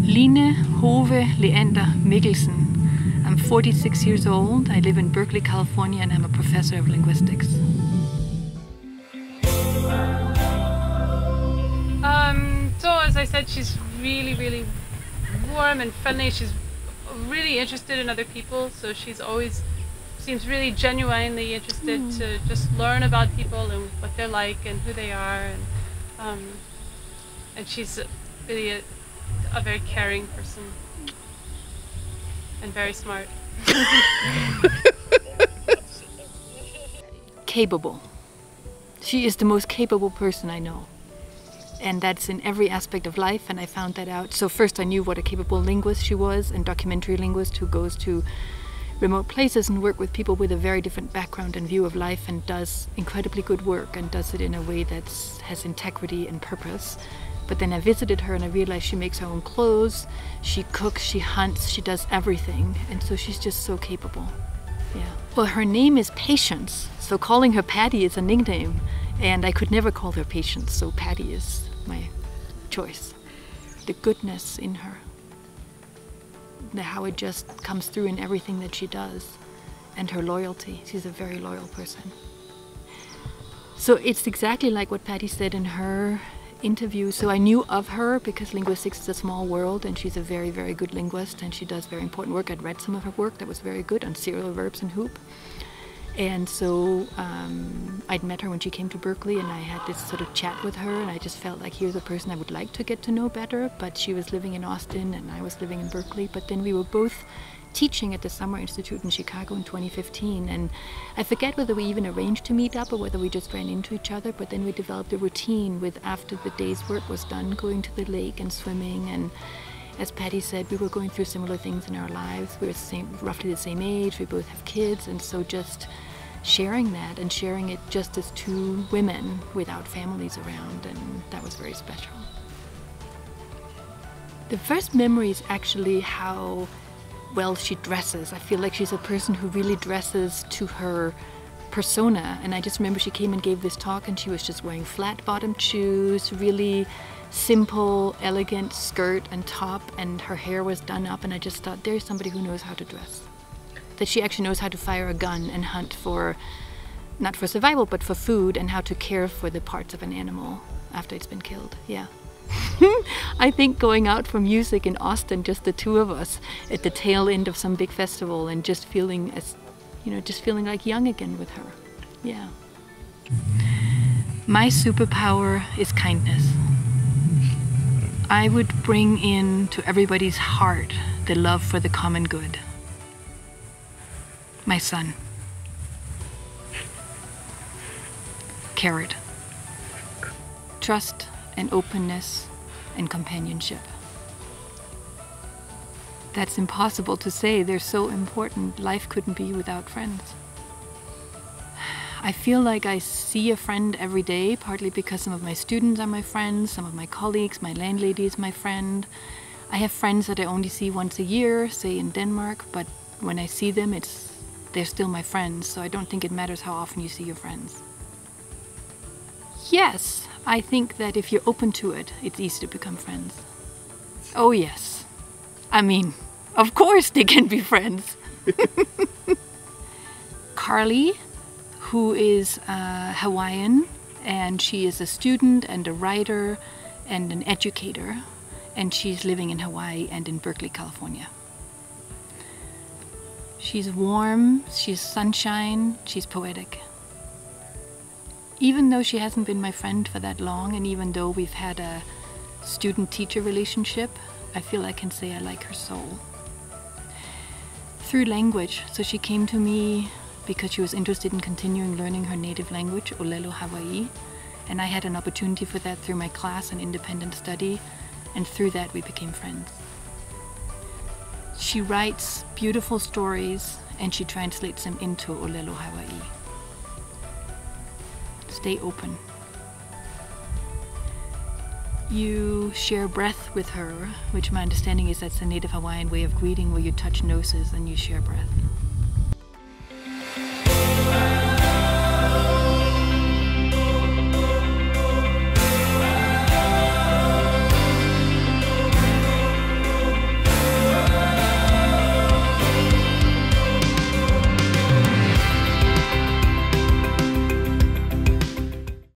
Line Hove Leander Mikkelsen. I'm 46 years old. I live in Berkeley, California, and I'm a professor of linguistics. So as I said, she's really warm and friendly. She's really interested in other people, so she's always seems really genuinely interested to just learn about people and what they're like and who they are, and she's really a very caring person and very smart. Capable. She is the most capable person I know. And that's in every aspect of life, and I found that out. So first I knew what a capable linguist she was, and documentary linguist who goes to remote places and work with people with a very different background and view of life and does incredibly good work and does it in a way that has integrity and purpose. But then I visited her and I realized she makes her own clothes, she cooks, she hunts, she does everything, and so she's just so capable. Yeah. Well, her name is Patience, so calling her Pattie is a nickname, and I could never call her Patience, so Pattie is my choice. The goodness in her, how it just comes through in everything that she does, and her loyalty. She's a very loyal person. So it's exactly like what Pattie said in her interview. So I knew of her because linguistics is a small world, and she's a very good linguist, and she does very important work. I'd read some of her work that was very good on serial verbs and hoop. And so I'd met her when she came to Berkeley, and I had this sort of chat with her, and I just felt like here's a person I would like to get to know better. But she was living in Austin and I was living in Berkeley. But then we were both teaching at the Summer Institute in Chicago in 2015, and I forget whether we even arranged to meet up or whether we just ran into each other, but then we developed a routine with, after the day's work was done, going to the lake and swimming. And as Pattie said, we were going through similar things in our lives. We were roughly the same age, we both have kids, and so just sharing that and sharing it just as two women without families around, and that was very special. The first memory is actually how well she dresses. I feel like she's a person who really dresses to her persona, and I just remember she came and gave this talk and she was just wearing flat-bottomed shoes, really simple, elegant skirt and top, and her hair was done up, and I just thought, there's somebody who knows how to dress. That she actually knows how to fire a gun and hunt for, not for survival, but for food, and how to care for the parts of an animal after it's been killed. Yeah. I think going out for music in Austin, just the two of us at the tail end of some big festival, and just feeling as, you know, just feeling like young again with her. Yeah. My superpower is kindness. I would bring in to everybody's heart the love for the common good. My son. Carrot. Trust and openness and companionship. That's impossible to say. They're so important. Life couldn't be without friends. I feel like I see a friend every day, partly because some of my students are my friends, some of my colleagues, my landlady is my friend. I have friends that I only see once a year, say in Denmark, but when I see them, they're still my friends, so I don't think it matters how often you see your friends. Yes, I think that if you're open to it, it's easy to become friends. Oh yes. I mean, of course they can be friends. Carly, who is Hawaiian, and she is a student and a writer and an educator, and she's living in Hawaii and in Berkeley, California. She's warm, she's sunshine, she's poetic. Even though she hasn't been my friend for that long, and even though we've had a student-teacher relationship, I feel I can say I like her soul. Through language, so she came to me because she was interested in continuing learning her native language, Olelo Hawaii, and I had an opportunity for that through my class and independent study, and through that we became friends. She writes beautiful stories and she translates them into Olelo Hawaii. Stay open. You share breath with her, which my understanding is that's the native Hawaiian way of greeting, where you touch noses and you share breath.